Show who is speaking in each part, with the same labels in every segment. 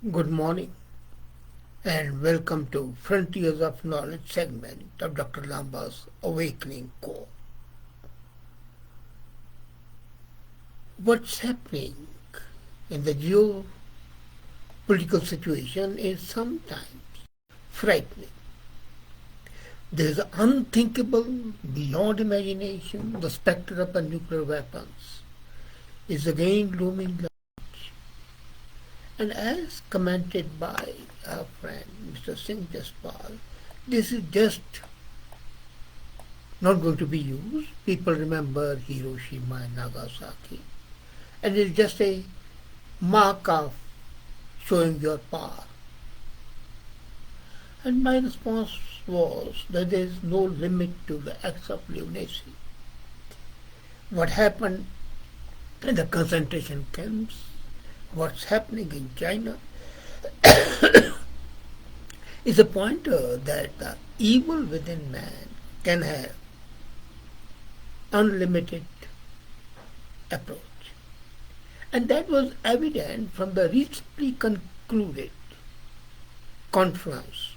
Speaker 1: Good morning and welcome to Frontiers of Knowledge segment of Dr. Lamba's Awakening Core. What's happening in the geopolitical situation is sometimes frightening. There is unthinkable, beyond imagination, the spectre of the nuclear weapons is again looming large. And as commented by our friend Mr. Singh Jaspal, this is just not going to be used. People remember Hiroshima and Nagasaki. And it's just a mark of showing your power. And my response was that there is no limit to the acts of lunacy. What happened in the concentration camps, what's happening in China, is a pointer that the evil within man can have unlimited approach. And that was evident from the recently concluded conference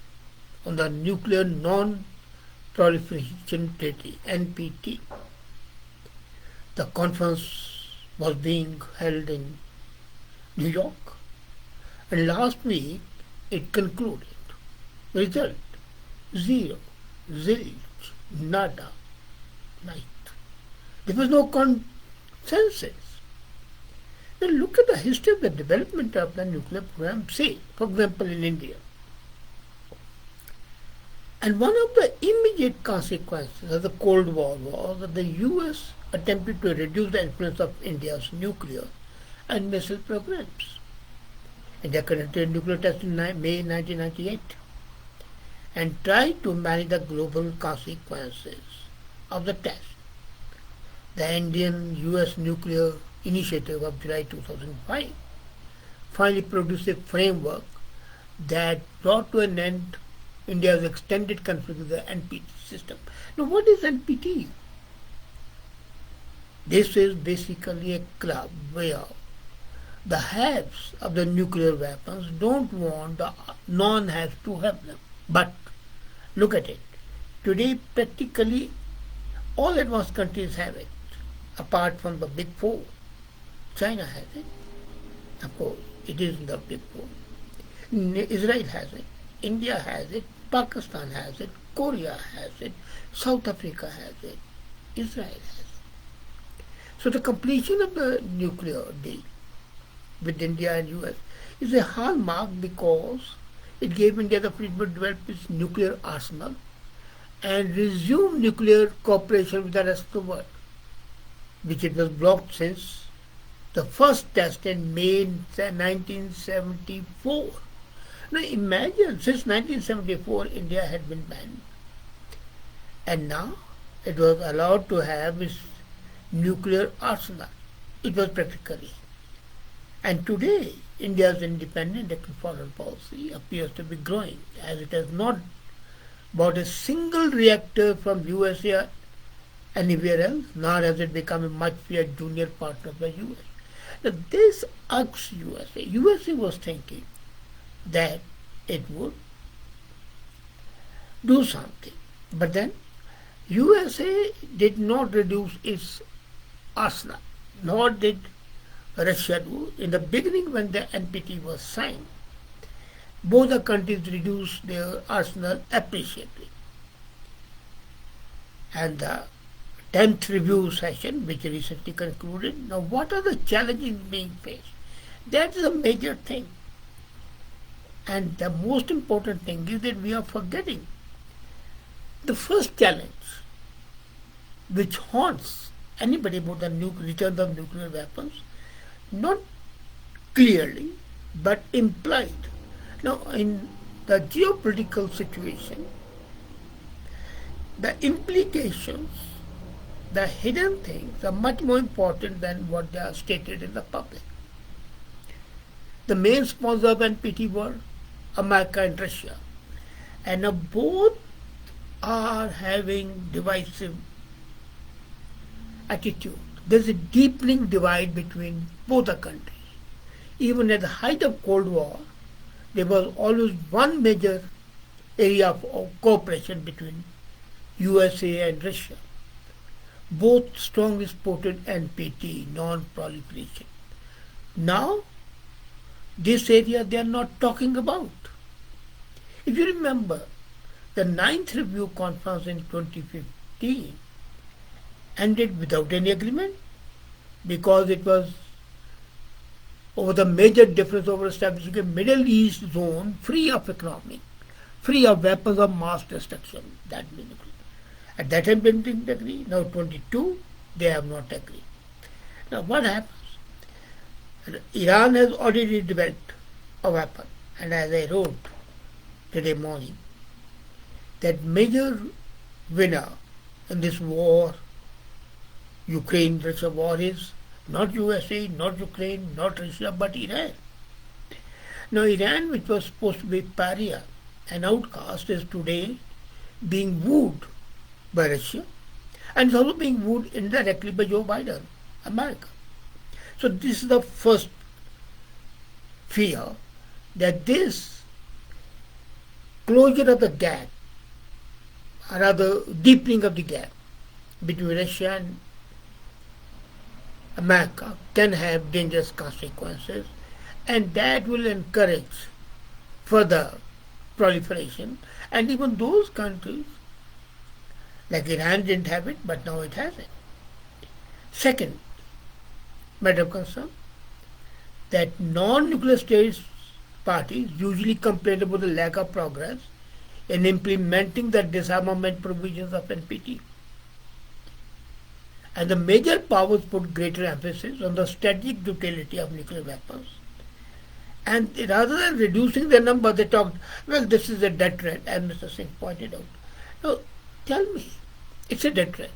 Speaker 1: on the Nuclear Non-Proliferation Treaty, NPT. The conference was being held in New York, and last week it concluded. Result: zero, zilch, nada, night. There was no consensus. Now look at the history of the development of the nuclear program, say, for example, in India. And one of the immediate consequences of the Cold War was that the US attempted to reduce the influence of India's nuclear and missile programs. India conducted nuclear tests in May 1998 and tried to manage the global consequences of the test. The Indian-US Nuclear Initiative of July 2005 finally produced a framework that brought to an end India's extended conflict with the NPT system. Now, what is NPT? This is basically a club where the haves of the nuclear weapons don't want the non-haves to have them. But look at it. Today, practically all advanced countries have it, apart from the big four. China has it. Of course, it is in the big four. Israel has it. India has it. Pakistan has it. Korea has it. South Africa has it. Israel has it. So the completion of the nuclear deal with India and US is a hallmark because it gave India the freedom to develop its nuclear arsenal and resume nuclear cooperation with the rest of the world, which it was blocked since the first test in May 1974. Now imagine, since 1974 India had been banned, and now it was allowed to have its nuclear arsenal. It was practically. And today, India's independent foreign policy appears to be growing, as it has not bought a single reactor from USA or anywhere else, nor has it become a much feared junior partner of the US. Now, this irks USA. USA was thinking that it would do something. But then, USA did not reduce its arsenal, nor did Russia do. In the beginning, when the NPT was signed, both the countries reduced their arsenal appreciably. And the 10th review session, which recently concluded, now what are the challenges being faced? That is a major thing. And the most important thing is that we are forgetting the first challenge, which haunts anybody about the return of nuclear weapons, not clearly, but implied. Now, in the geopolitical situation, the implications, the hidden things are much more important than what they are stated in the public. The main sponsor of NPT were America and Russia, and now both are having divisive attitude. There's a deepening divide between both the countries. Even at the height of Cold War, there was always one major area of cooperation between USA and Russia. Both strongly supported NPT, non-proliferation. Now, this area they are not talking about. If you remember, the Ninth Review Conference in 2015 ended without any agreement because it was over the major difference over establishing a Middle East zone free of economic, free of weapons of mass destruction. That means at that time they didn't agree. Now 22, they have not agreed. Now what happens? Iran has already developed a weapon, and as I wrote today morning, that major winner in this war, Ukraine-Russia war, is not USA, not Ukraine, not Russia, but Iran. Now Iran, which was supposed to be pariah, an outcast, is today being wooed by Russia, and is also being wooed indirectly by Joe Biden, America. So this is the first fear, that this closure of the gap, or rather deepening of the gap between Russia and America can have dangerous consequences, and that will encourage further proliferation. And even those countries, like Iran didn't have it, but now it has it. Second matter of concern, that non-nuclear states parties usually complain about the lack of progress in implementing the disarmament provisions of NPT. And the major powers put greater emphasis on the strategic utility of nuclear weapons. And rather than reducing the number, they talked, well, this is a deterrent, as Mr. Singh pointed out. Now, tell me, it's a deterrent.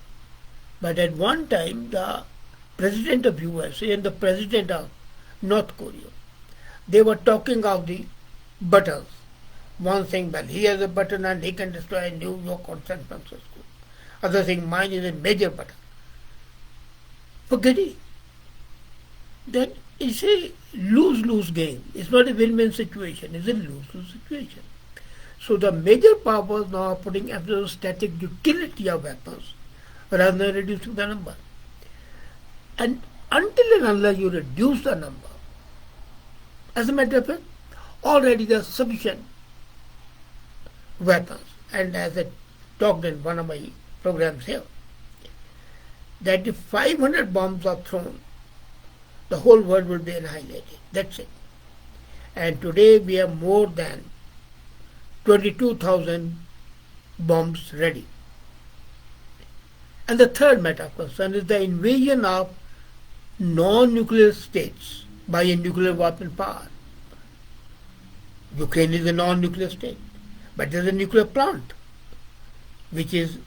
Speaker 1: But at one time, the President of USA and the President of North Korea, they were talking of the buttons. One saying, well, he has a button and he can destroy New York or San Francisco. Other saying, mine is a major button. Forget it. That it's a lose-lose game. It's not a win-win situation. It's a lose-lose situation. So the major powers now are putting emphasis on static utility of weapons rather than reducing the number. And until and unless you reduce the number, as a matter of fact, already there are sufficient weapons. And as I talked in one of my programs here, that if 500 bombs are thrown, the whole world will be annihilated. That's it. And today we have more than 22,000 bombs ready. And the third matter of concern is the invasion of non-nuclear states by a nuclear weapon power. Ukraine is a non-nuclear state, but there is a nuclear plant which is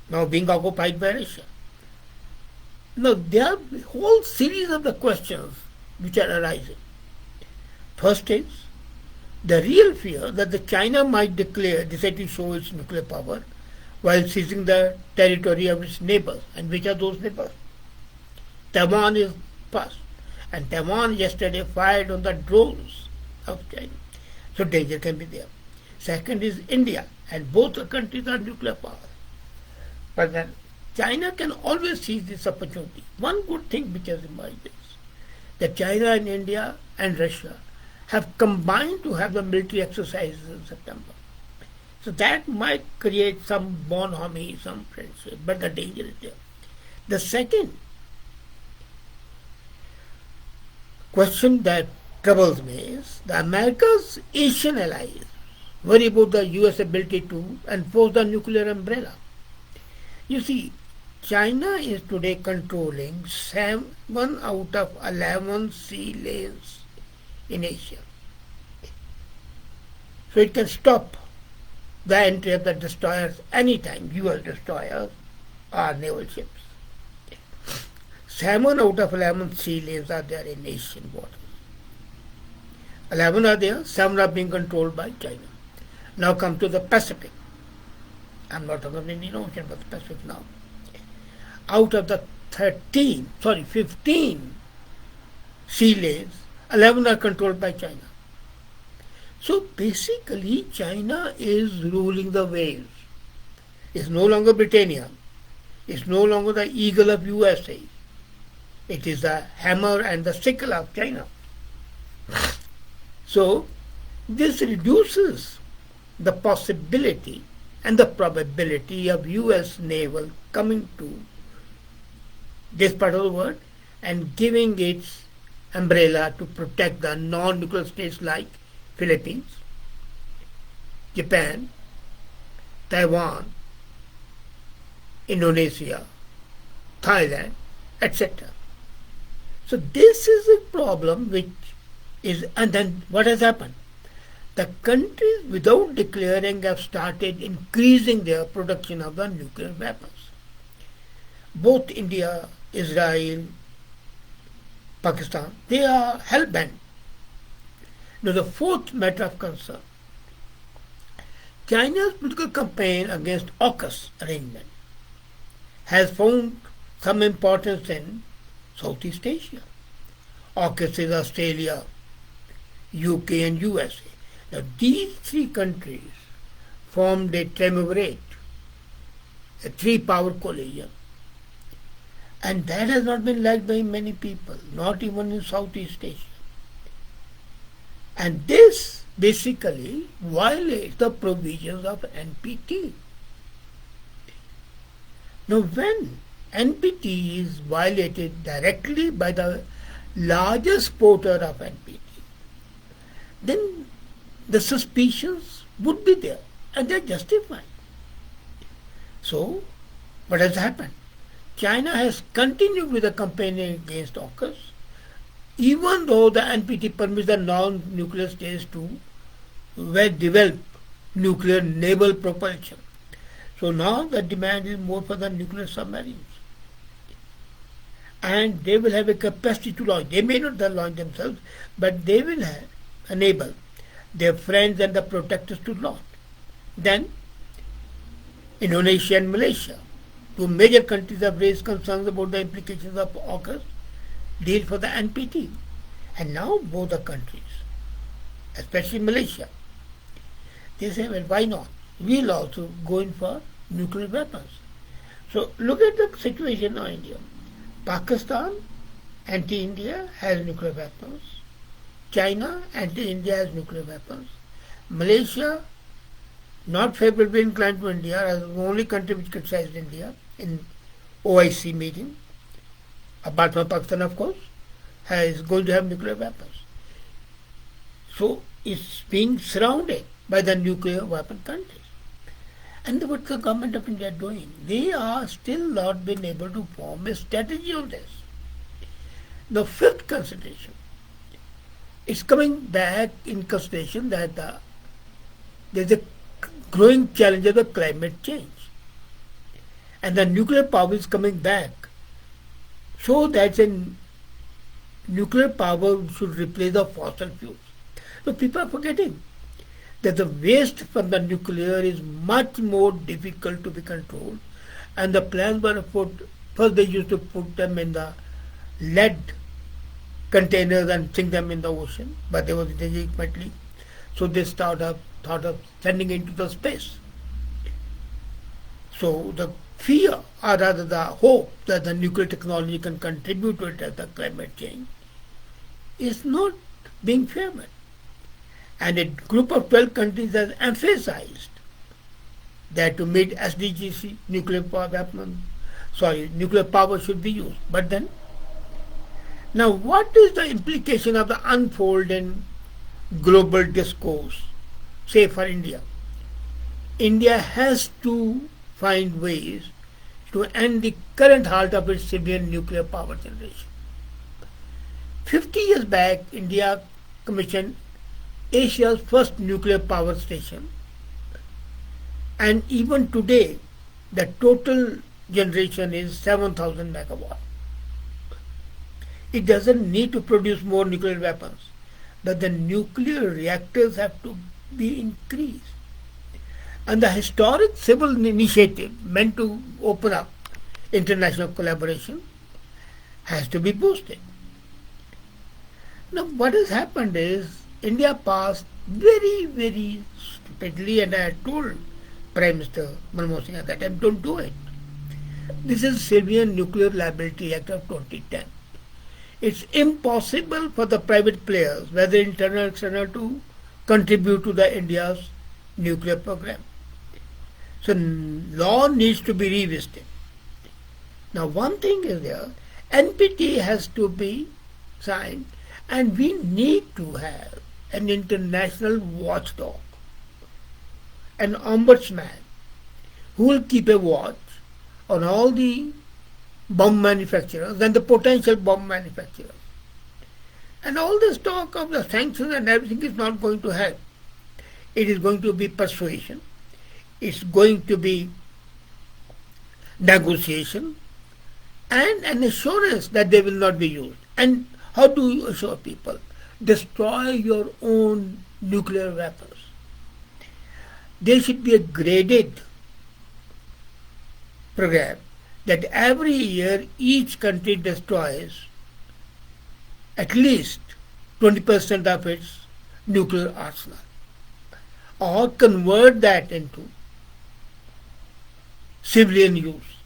Speaker 1: now being occupied by Russia. Now, there are a whole series of the questions which are arising. First is the real fear that the China might decide to show its nuclear power while seizing the territory of its neighbors. And which are those neighbors? Taiwan is first. And Taiwan yesterday fired on the drones of China. So danger can be there. Second is India. And both the countries are nuclear power. But then China can always seize this opportunity. One good thing which has emerged is that China and India and Russia have combined to have the military exercises in September. So that might create some bonhomie, some friendship, but the danger is there. The second question that troubles me is the America's Asian allies worry about the US ability to enforce the nuclear umbrella. You see, China is today controlling 7 out of 11 sea lanes in Asia. So it can stop the entry of the destroyers anytime, US destroyers or naval ships. 7 out of 11 sea lanes are there in Asian waters. 11 are there, 7 are being controlled by China. Now come to the Pacific. I'm not talking about the Indian Ocean, but the Pacific now. Out of the 15 sea lanes, 11 are controlled by China. So basically, China is ruling the waves. It's no longer Britannia. It's no longer the eagle of USA. It is the hammer and the sickle of China. So this reduces the possibility and the probability of US naval coming to this part of the world and giving its umbrella to protect the non-nuclear states like Philippines, Japan, Taiwan, Indonesia, Thailand, etc. So this is a problem which is, and then what has happened? The countries without declaring have started increasing their production of the nuclear weapons. Both India, Israel, Pakistan, they are hell-bent. Now the fourth matter of concern, China's political campaign against AUKUS arrangement has found some importance in Southeast Asia. AUKUS is Australia, UK and USA. Now these three countries formed a triumvirate, a three-power coalition. And that has not been liked by many people, not even in Southeast Asia. And this basically violates the provisions of NPT. Now when NPT is violated directly by the largest exporter of NPT, then the suspicions would be there and they are justified. So what has happened? China has continued with the campaign against AUKUS, even though the NPT permits the non-nuclear states to develop nuclear naval propulsion. So now the demand is more for the nuclear submarines. And they will have a capacity to launch. They may not launch themselves, but they will enable their friends and the protectors to launch. Then Indonesia and Malaysia, two major countries, have raised concerns about the implications of AUKUS deal for the NPT. And now both the countries, especially Malaysia, they say, well, why not? We'll also go in for nuclear weapons. So look at the situation now in India. Pakistan, anti-India, has nuclear weapons. China, anti-India, has nuclear weapons. Malaysia, not favorably inclined to India, as the only country which criticized India in OIC meeting, apart from Pakistan, of course, is going to have nuclear weapons. So it's being surrounded by the nuclear weapon countries. And what the government of India doing? They are still not been able to form a strategy on this. The fifth consideration, it's coming back in consideration that there's a growing challenge of the climate change. And the nuclear power is coming back. So that nuclear power should replace the fossil fuels. So people are forgetting that the waste from the nuclear is much more difficult to be controlled, and the plans were first they used to put them in the lead containers and sink them in the ocean, but there was ultimately, so they thought of sending into the space. So the fear, or rather the hope that the nuclear technology can contribute to it as the climate change, is not being favored. And a group of 12 countries has emphasized that to meet SDGs, nuclear power should be used. But then, now what is the implication of the unfolding global discourse, say for India? India has to find ways to end the current halt of its civilian nuclear power generation. 50 years back, India commissioned Asia's first nuclear power station, and even today the total generation is 7,000 megawatts. It doesn't need to produce more nuclear weapons, but the nuclear reactors have to be increased. And the historic civil initiative meant to open up international collaboration has to be boosted. Now what has happened is India passed very, very stupidly, and I had told Prime Minister Manmohan Singh at that time, don't do it. This is Civilian Nuclear Liability Act of 2010. It's impossible for the private players, whether internal or external, to contribute to the India's nuclear program. So law needs to be revisited. Now one thing is there, NPT has to be signed, and we need to have an international watchdog, an ombudsman who will keep a watch on all the bomb manufacturers and the potential bomb manufacturers. And all this talk of the sanctions and everything is not going to help. It is going to be persuasion. It's going to be negotiation and an assurance that they will not be used. And how do you assure people? Destroy your own nuclear weapons. There should be a graded program that every year each country destroys at least 20% of its nuclear arsenal, or convert that into civilian use.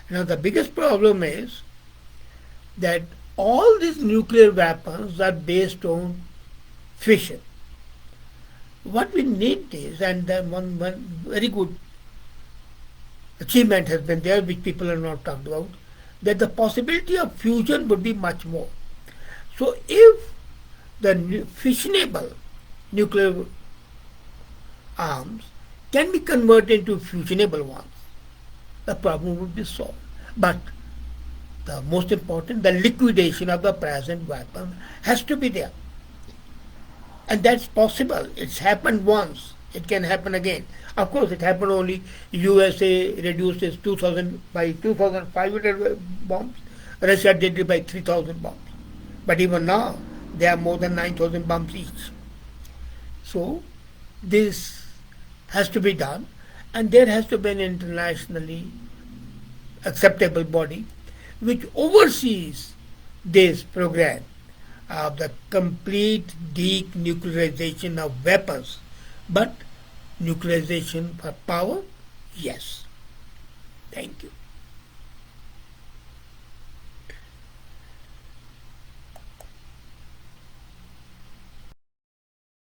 Speaker 1: Now the biggest problem is that all these nuclear weapons are based on fission. What we need is, and then one very good achievement has been there, which people have not talked about, that the possibility of fusion would be much more. So if the fissionable nuclear arms can be converted into fusionable ones, the problem would be solved. But the most important, the liquidation of the present weapon has to be there. And that's possible. It's happened once. It can happen again. Of course, it happened only USA reduced its 2000 by 2,500 bombs. Russia did it by 3,000 bombs. But even now, there are more than 9,000 bombs each. So, this has to be done, and there has to be an internationally acceptable body which oversees this program of the complete denuclearization of weapons. But nuclearization for power, yes. Thank you.